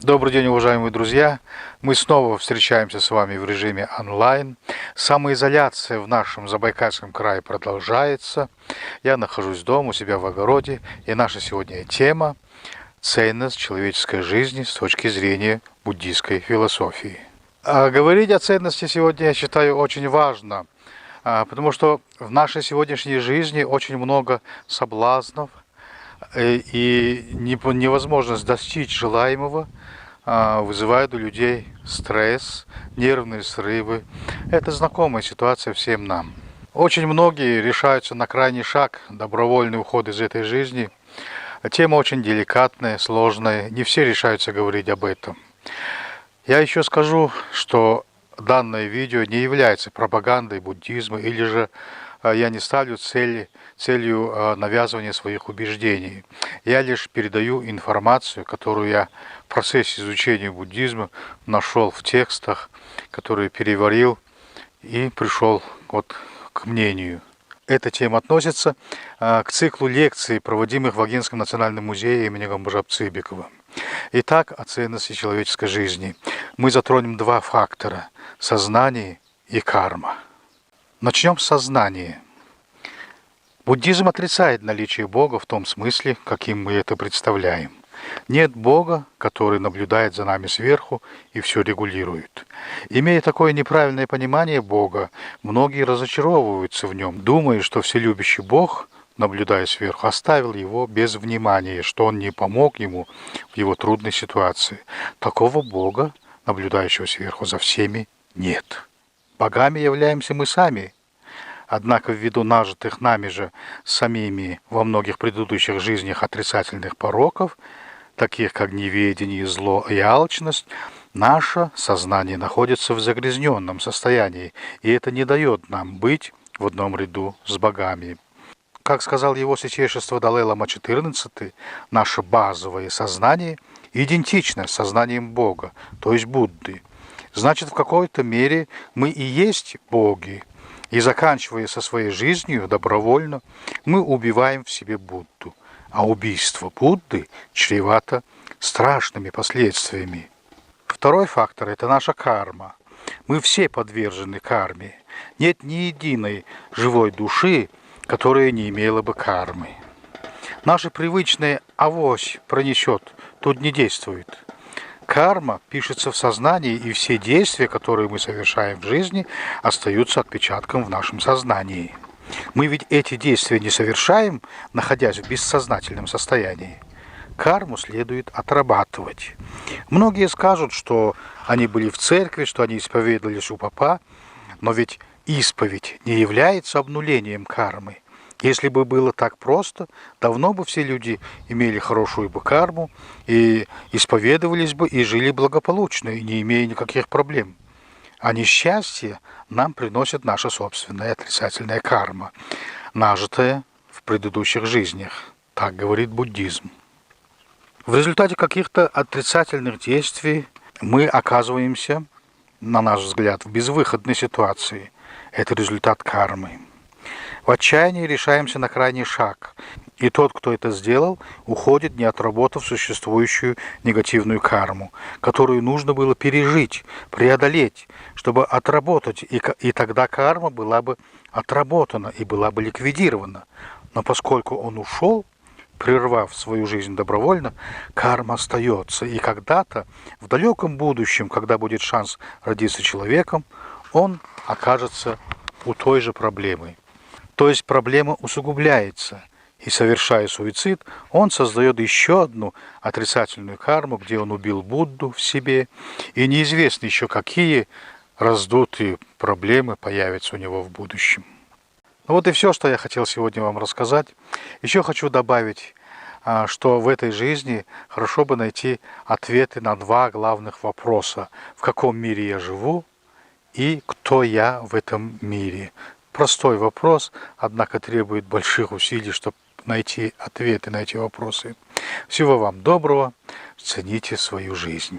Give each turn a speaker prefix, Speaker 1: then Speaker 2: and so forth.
Speaker 1: Добрый день, уважаемые друзья! Мы снова встречаемся с вами в режиме онлайн. Самоизоляция в нашем Забайкальском крае продолжается. Я нахожусь дома у себя в огороде, и наша сегодня тема – ценность человеческой жизни с точки зрения буддийской философии. Говорить о ценности сегодня, я считаю, очень важно, потому что в нашей сегодняшней жизни очень много соблазнов, и невозможность достичь желаемого вызывает у людей стресс, нервные срывы. Это знакомая ситуация всем нам. Очень многие решаются на крайний шаг, добровольный уход из этой жизни. Тема очень деликатная, сложная, не все решаются говорить об этом. Я еще скажу, что данное видео не является пропагандой буддизма, или же я не ставлю целью навязывания своих убеждений. Я лишь передаю информацию, которую я в процессе изучения буддизма нашел в текстах, которые переварил и пришел к мнению. Эта тема относится к циклу лекций, проводимых в Огинском национальном музее имени Гамбажап-Цыбекова. Итак, о ценности человеческой жизни. Мы затронем два фактора – сознание и карма. Начнем с сознания. Буддизм отрицает наличие Бога в том смысле, каким мы это представляем. Нет Бога, который наблюдает за нами сверху и все регулирует. Имея такое неправильное понимание Бога, многие разочаровываются в нем, думая, что вселюбящий Бог, наблюдая сверху, оставил его без внимания, что он не помог ему в его трудной ситуации. Такого Бога, наблюдающего сверху за всеми, нет. Богами являемся мы сами. Однако ввиду нажитых нами же самими во многих предыдущих жизнях отрицательных пороков, таких как неведение, зло и алчность, наше сознание находится в загрязненном состоянии, и это не дает нам быть в одном ряду с богами. Как сказал его святейшество Далай-лама XIV, наше базовое сознание идентично с сознанием Бога, то есть Будды. Значит, в какой-то мере мы и есть боги, и заканчивая со своей жизнью добровольно, мы убиваем в себе Будду. А убийство Будды чревато страшными последствиями. Второй фактор – это наша карма. Мы все подвержены карме. Нет ни единой живой души, которая не имела бы кармы. Наше привычное «авось пронесет» тут не действует. Карма пишется в сознании, и все действия, которые мы совершаем в жизни, остаются отпечатком в нашем сознании. Мы ведь эти действия не совершаем, находясь в бессознательном состоянии. Карму следует отрабатывать. Многие скажут, что они были в церкви, что они исповедовались у попа, но ведь исповедь не является обнулением кармы. Если бы было так просто, давно бы все люди имели хорошую бы карму, и исповедовались бы, и жили благополучно, и не имея никаких проблем. А несчастье нам приносит наша собственная отрицательная карма, нажитая в предыдущих жизнях. Так говорит буддизм. В результате каких-то отрицательных действий мы оказываемся, на наш взгляд, в безвыходной ситуации. Это результат кармы. В отчаянии решаемся на крайний шаг, и тот, кто это сделал, уходит, не отработав существующую негативную карму, которую нужно было пережить, преодолеть, чтобы отработать, и тогда карма была бы отработана и была бы ликвидирована. Но поскольку он ушел, прервав свою жизнь добровольно, карма остается, и когда-то, в далеком будущем, когда будет шанс родиться человеком, он окажется у той же проблемы. То есть проблема усугубляется, и, совершая суицид, он создает еще одну отрицательную карму, где он убил Будду в себе, и неизвестно еще какие раздутые проблемы появятся у него в будущем. Ну вот и все, что я хотел сегодня вам рассказать. Еще хочу добавить, что в этой жизни хорошо бы найти ответы на два главных вопроса. В каком мире я живу и кто я в этом мире? Простой вопрос, однако требует больших усилий, чтобы найти ответы на эти вопросы. Всего вам доброго, цените свою жизнь.